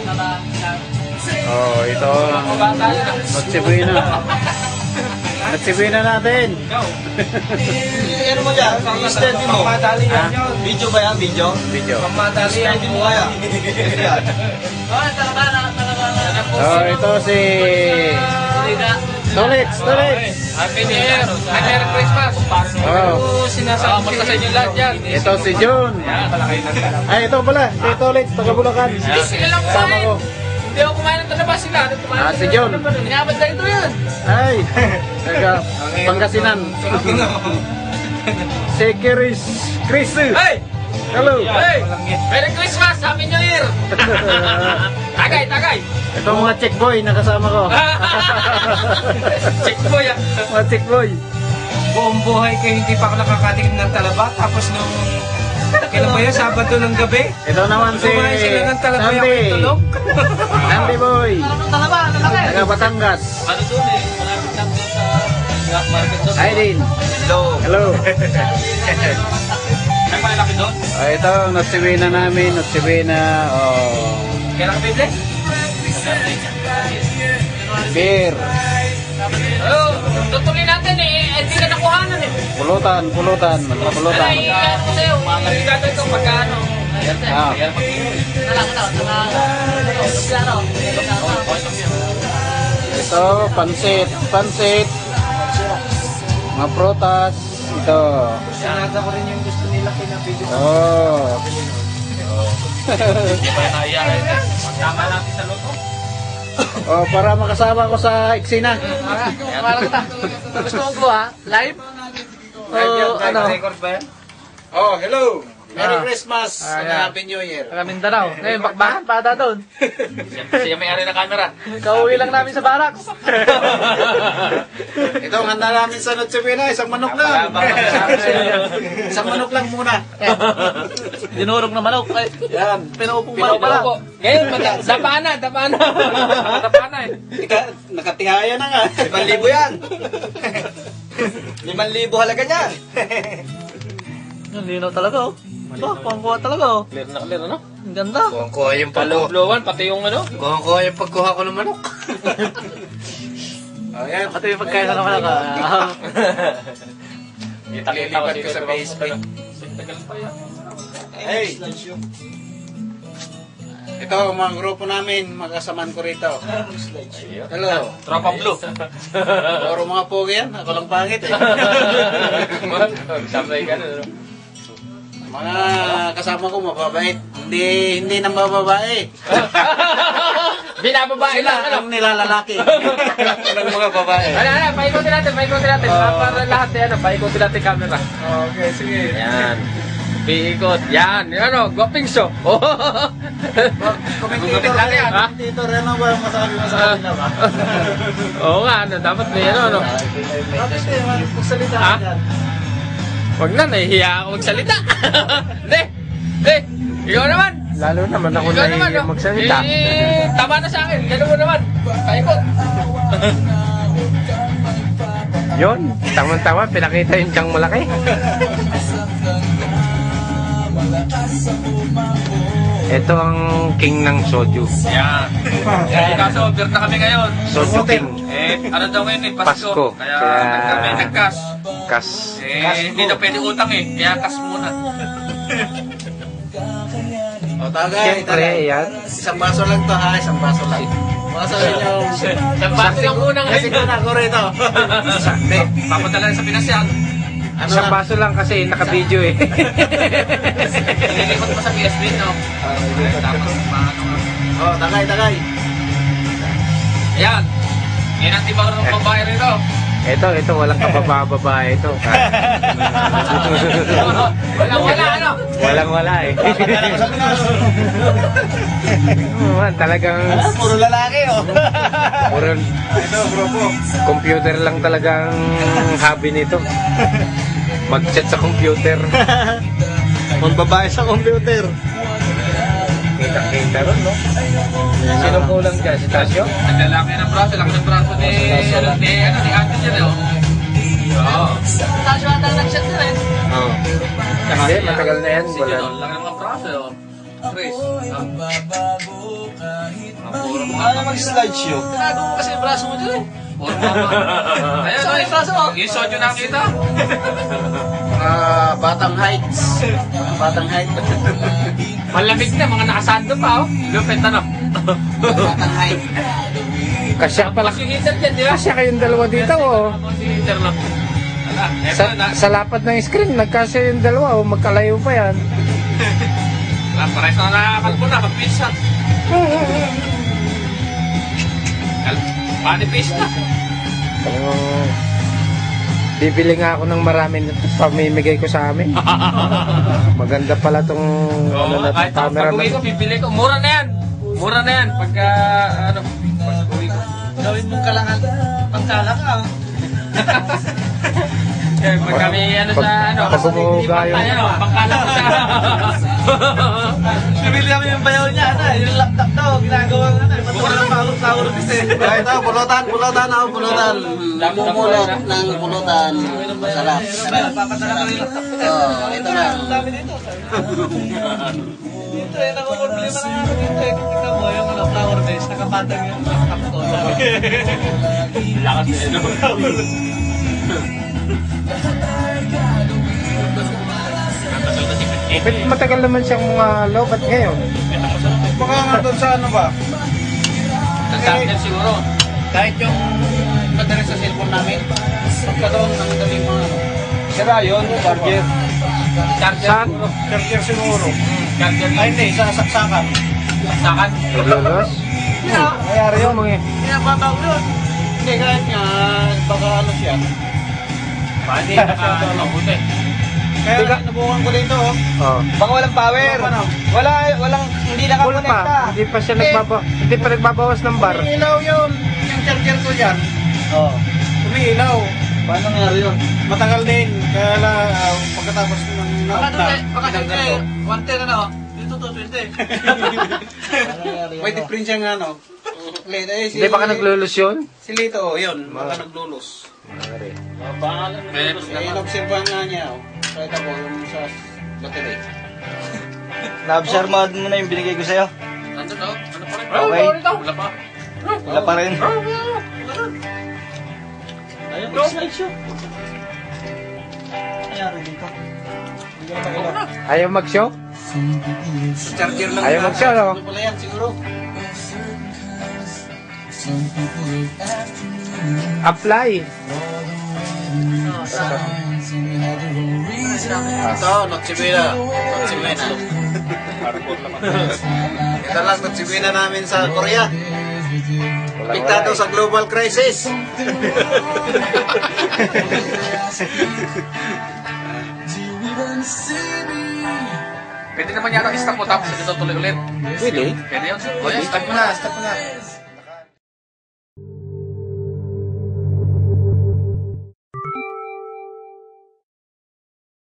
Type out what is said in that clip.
Oh, ito. Noche Buena. Noche Buena natin. Ano mo dyan? I-steady mo. Video ba yan? Video? Video. I-steady mo kaya. Oh, ito si Tolits. Happy New Year! Merry Christmas! Oh. Basta sa inyo lahat yan. Ito si Jun. Ay, ito pala. Si Tolits, taga Bulacan. Sila lang Sama kumain. ko. Hindi ako kumain ng talabas sila. Si John. Inabot na ito yan. Ay, taga Pangasinan. Si Chris. Hey! Hello. Hey! Merry Christmas! Happy New Year! Tagay! Ito mga check boy na kasama ko. Check boy ah! Mga check boy. Buong buhay ko hindi pa ako nakakatikim ng talaba. Tapos nung kailan ba yan? Sabado ng gabi? Ito naman si Kumain sila ng talaba Sandy. yung tulog. Sandy boy. Talaba! Lalaki! Taga Batangas. Ano doon eh? Malapit lang doon sa black market doon. Hi din. Hello. May malaki doon? Ito, Noche Buena namin. Noche Buena. Oh. Kailan ka bibili? Beer. Oh, tutuloy natin eh. Hindi ka nakuhanan eh. Pulutan. Ay, kaya ko sa'yo. Gagawin ito magkano. Ah. Ito, pansit. Mga prutas. Ito. Sinada ko rin yung gusto nila kinapidyo. Oh. Hindi pa yung naiyakin eh. Magkama natin sa luto. Oh, para makasama ko sa eksena. Parang gusto mo ko ha? Live? O ano? Record ba yan? Oh, hello. Merry Christmas and Happy New Year. Taga Mindanao. Ngayon, bakbakan pa ata doon. Siya may-ari ng camera. Kauwi lang namin sa barracks. Ito ang handa namin sa Noche Buena, isang manok lang. Isang manok lang muna. Dinurog na manok. Yan. Pinuupong manok pala. Ngayon, dapana eh. Nakatihaya na nga. 5,000 yan. 5,000 halaga niyan. Ang linaw talaga oh. Pangkuha talaga oh. Clear na clear, ano? Ang ganda. Kuha yung pagkuha. Palublowan, pati yung ano. Kuha yung pagkuha ko ng manok. Ayan. Pati yung pagkain na naman ako. Lilipat ko sa Facebook. Tagal pa yan. Hey! Ito ang mga grupo namin, magkasamaan ko rito. Hello. Tropa Blue. Puro mga pogi yan, ako lang pangit eh. Sabay ka na. Mga kasama ko mababait, hindi nang bababae. Binababae lang. Sila ang nilalalaki. Ng mga babae. Ano, paikotin natin. Para lahat yan, paikotin natin camera. Okay, sige. Yan. Piikot. Yan. Ano, guwaping show. Commentator Ha? rin ang ba masabi na ba? Oo nga, ano, dapat may ano. Bakit eh, magsalita Ha? ka dyan. Wag na, nahihiya ako magsalita. Hindi. Ikaw naman. Lalo naman ako Ikaw naman, nahihiya magsalita. Tama na sa akin. Ganun mo naman. Paikot. Yun, tama-tama, pinakita yung tiyang malaki. Ito ang king ng soju. Yan. Kaso, beer na kami ngayon. Soju king. Ano daw ngayon eh, Pasko. Pasko. Kaya Kaya- kami nag-cash. Kas. Hindi na pwede utang eh. Kaya cash muna. O tagay, Siyempre, yan. Isang baso lang to ha, isang baso lang. Baso yung... Isang baso lang muna Kasi ngayon. ko rito. Hindi, papadala sa Pinas yan. Ano Isang lang? baso lang kasi naka-video eh. Nililikot mo sa PSB, no? Tapos, paano nga. O, tagay. Ayan. Ngayon ang di marunong babae rito. Ito, walang kabababae ito. Wala, ano? Walang-wala eh. Man, talagang Puro lalaki oh. puro Ito, grupo. computer lang talagang hobby nito. Mag-chat sa computer. Kung babae sa computer. Kita ron, no? Sino kulang dyan? Si Tasio? Naglalaki ng braso, laki ng braso ni Ate dyan, oh. Oo. Tasyo ata nag-shot na rin. Oo. Hindi, matagal na yan. Wala. Laki ng mga braso, oh. Chris. Ano mag-slideshow? Tinago mo kasi yung braso mo dyan eh. Puro mama. Ayun, yung braso mo. Yung sodyo nakita. Batang Heights. Batang Heights. Malamig na, mga nakasando pa oh. Lupit ano. Batang Heights. Kasya pala. Mas yung heater dyan, di ba? Kasya kayong dalawa dito, oh. Mas yung heater no. Wala, eto na. Sa lapad ng screen, nagkasya yung dalawa, oh. Magkalayo pa yan. Wala, pares na nakakalbo na, magpisa. Manipis na. Bibili nga ako ng marami na pamimigay ko sa amin. Maganda pala tong ano na Kahit camera pag uwi ko, na. bibili ko. Mura na yan. Mura na yan. Pagka, ano, pag uwi ko. Gawin mong kalangan. Pangkalang ka. Kaya pag kami, ano sa, ano, Pag umuuga yung... pangkalang ko siya. Bibili namin yung bayaw niya. Yung laptop daw. Ginagawa nga. Mura ng power kasi. Ito, pulutan. Pulutan. Namumulot ng pulutan. Masarap. Papadala ka ng laptop ko. Ito na. Ang dami dito. Dito eh, nakukomplima na ako dito eh. Tingnan mo yung flower base, nakapatag yung laptop ko. Lakas na yun. But matagal naman siyang mga low, ba't ngayon? Baka nga doon sa ano ba? Nag-charger siguro. Kahit yung padala sa cellphone namin, pagkataon ng galing mga ano. Sira yun, charger. Charger Saan? siguro. Charger siguro. Charger Ay hindi, sa saksakan. Sakan. Lolos? Nangyari Yung mga... Pinababaw yun. Hindi, kahit nga, baka ano siya. Pwede, nakabuti. Kaya nabukan ko dito oh. Oh. Baka walang power. Ano? Walang, hindi Wala nakakonekta. pa. Hindi pa siya hindi pa nagbabawas ng bar. Umiilaw yun. Yung charger ko dyan. Oh. Umiilaw. Paano nangyari yun? Matagal din. Kaya lang, pagkatapos ng na-off Baka tinanggal ko. 110 ano? Dito to, 20. May difference yung ano. Late, eh, Hindi baka naglulos yun? Si Lito, oh, yun. Baka naglulos. Meron Eh, inobserbahan nga niya, oh. Kahit ako, yung sa battery. Na-observe mo na yung binigay ko sa'yo. Nandun daw. Ano pa rin? Okay. Wala pa. Wala pa rin. Ayun, slideshow. Nangyari dito. Ayaw mag-show? Charger lang. Ayaw mag-show, no? Ano pala yan, siguro? Apply. Ito, Notsibina. Notsibina. Ito lang, Notsibina namin sa Korea. Piktado sa global crisis. Pwede naman yata i-stop mo tapos ito tuloy ulit. Pwede. Pwede yun. O yan, stop mo na.